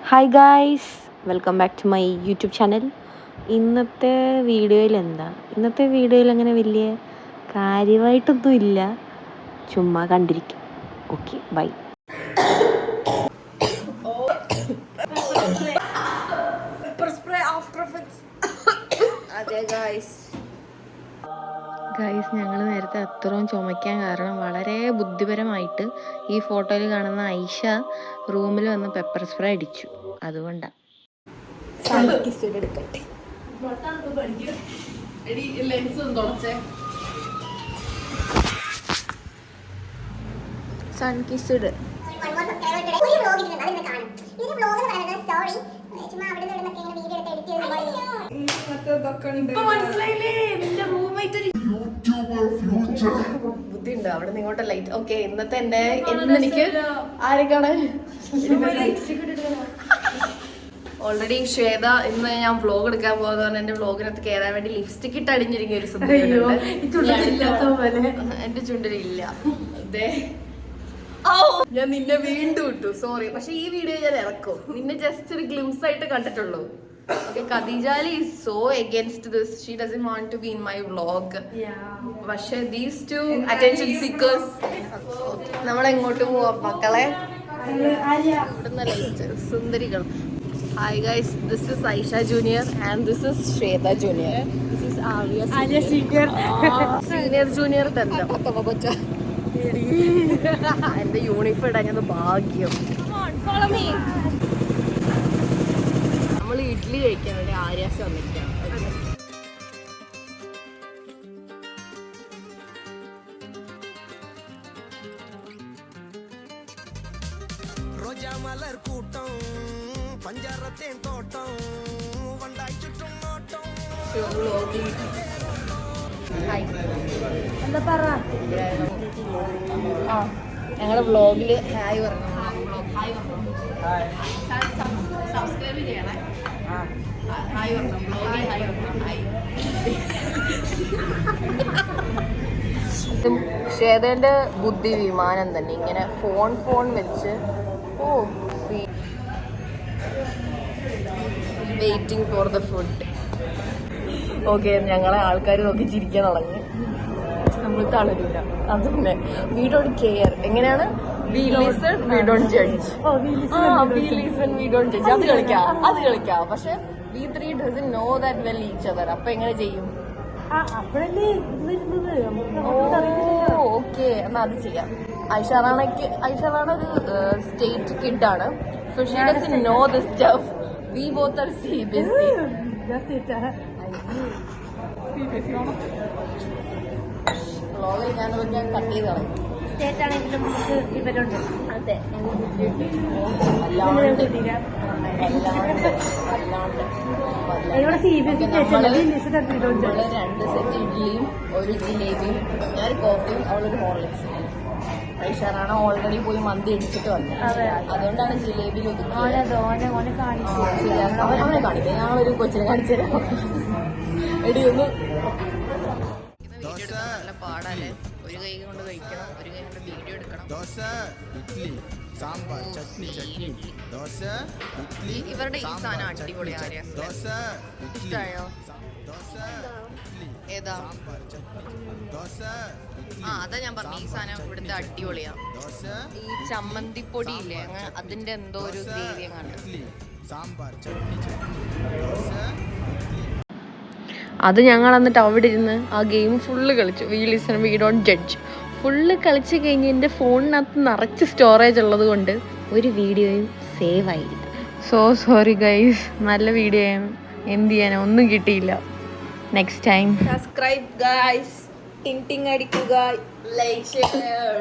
Hi guys, welcome back to my YouTube channel. ഇന്നത്തെ വീഡിയോയിൽ അങ്ങനെ വലിയ കാര്യമായിട്ടൊന്നും ഇല്ല, ചുമ്മാ കണ്ടിരിക്കും. Okay, by. അതെ ഗായ്സ്, ഞങ്ങൾ നേരത്തെ അത്രയും ചുമയ്ക്കാൻ കാരണം വളരെ ബുദ്ധിപരമായിട്ട് ഈ ഫോട്ടോയിൽ കാണുന്ന ഐഷ റൂമിൽ വന്ന് പെപ്പർ സ്പ്രേ അടിച്ചു. അതുകൊണ്ടാണ്. സൺകിസ്ഡ് ബുദ്ധിയുണ്ട് അവിടെ നിങ്ങോട്ട് ലൈറ്റ്. ഓക്കെ, ഇന്നത്തെ എനിക്ക് ആരൊക്കെയാണ് ഓൾറെഡി ശ്വേത ഇന്ന് ഞാൻ വ്ലോഗ് എടുക്കാൻ പോകുന്നതാണ്. എന്റെ വ്ലോഗിനകത്ത് കയറാൻ വേണ്ടി ലിപ്സ്റ്റിക് ഇട്ട് അടിഞ്ഞിരിക്കുന്ന ഒരു എന്റെ ചുണ്ടിലില്ല. അതെ, ഞാൻ നിന്നെ വീണ്ടും ഇട്ടു, സോറി. പക്ഷെ ഈ വീഡിയോ ഞാൻ ഇറക്കും. നിന്നെ ജസ്റ്റ് ഒരു ഗ്ലിംസ് ആയിട്ട് കണ്ടിട്ടുള്ളൂ. Okay, Khadijali is so against this. She doesn't want to be in my vlog. പക്ഷെ these two attention seekers. നമ്മൾ എങ്ങോട്ട് പോവാം മക്കളെ? ഇവിടുന്ന് light സുന്ദരികൾ. Hi guys, this is Aisha Junior and this is Shweta Junior. This is Alia Senior. Senior Junior തന്നെ. എന്റെ uniform ഇടാൻ ഭാഗ്യം. Follow me. നമ്മൾ ഇഡ്ഡലി കഴിക്കാൻ വേണ്ടി ആര്യാസ് വന്നിരിക്കുകയാണ്. എന്താ പറ, ഞങ്ങളുടെ വ്ലോഗില് ഹായ് പറഞ്ഞു. സബ്സ്ക്രൈബ് ചെയ്യണേ. ഹായ് പറഞ്ഞു, വ്ലോഗിൽ ഹായ് പറഞ്ഞു. ഹായ്. ശ്വേതന്റെ ബുദ്ധി വിമാനം തന്നെ, ഇങ്ങനെ ഫോൺ വെച്ച്. Oh, waiting for the food. Okay, ഞങ്ങളെ ആൾക്കാർ നോക്കി ചിരിക്കാൻ തുടങ്ങി. നമ്മൾ തളരില്ല. അതന്നെ, വി ഡോണ്ട് കെയർ. എങ്ങനെയാണ്? We listen, we don't judge. We listen, we don't judge. അത് കളിക്കാം. പക്ഷെ we three doesn't know that well each other. അപ്പൊ എങ്ങനെ ചെയ്യും? ഓക്കെ, എന്നാ അത് ചെയ്യാം. ഐഷറാണ ഒരു സ്റ്റേറ്റ് കിഡാണ്. So she doesn't know this stuff. We both are CBSE. വ്ലോഗിൽ ഞാൻ കട്ട് ചെയ്ത് കളയും. ഇവരുണ്ട്. അതെ, അല്ലാണ്ട് നമ്മള് 2 സെറ്റ് ഇഡ്ഡലിയും ഒരു ജിലേബിയും, ഞാൻ കോഫിയും, അവളൊരു ഹോർലിക്സും. ഐഷറാണ് ഓൾറെഡി പോയി മന്തി അടിച്ചിട്ട് വന്നത്. അതുകൊണ്ടാണ് ജിലേബിയിൽ ഒതുക്കിയത്. അവനെ കാണിക്കാം. ഞങ്ങളൊരു കൊച്ചിനെ കാണിച്ചു തരാം. എടി ഒന്ന്. നല്ല പാടല്ലേ, ഒരു കൈ കൊണ്ട് കഴിക്കണം, ഒരു കൈ കൊണ്ട് വീഡിയോ എടുക്കണം. ഇവരുടെ ഈ സാധനം അടിപൊളിയാണ്. ഇഷ്ടായോ? ഏതാ? അതാ ഞാൻ പറഞ്ഞു, ഈ സാധനം ഇവിടുത്തെ അടിപൊളിയാ. ഈ ചമ്മന്തിപ്പൊടി ഇല്ലേ, അങ്ങനെ അതിന്റെ എന്തോ ഒരു ഗ്രേവി കണ്ടു. അത് ഞങ്ങൾ എന്നിട്ട് അവിടെ ഇരുന്ന് ആ ഗെയിം ഫുള്ള് കളിച്ചു. V listen, we don't judge full കളിച്ച് കഴിഞ്ഞ് എൻ്റെ ഫോണിനകത്ത് നിറച്ച് സ്റ്റോറേജ് ഉള്ളത് കൊണ്ട് ഒരു വീഡിയോയും സേവ് ആയില്ല. So sorry guys. നല്ല വീഡിയോ ആണ്, എന്ത് ചെയ്യാനോ, ഒന്നും കിട്ടിയില്ല. നെക്സ്റ്റ് ടൈം സബ്സ്ക്രൈബ് ഗൈസ്, ടിങ് ടിങ് അടിക്കുക, ലൈക്ക് ഷെയർ.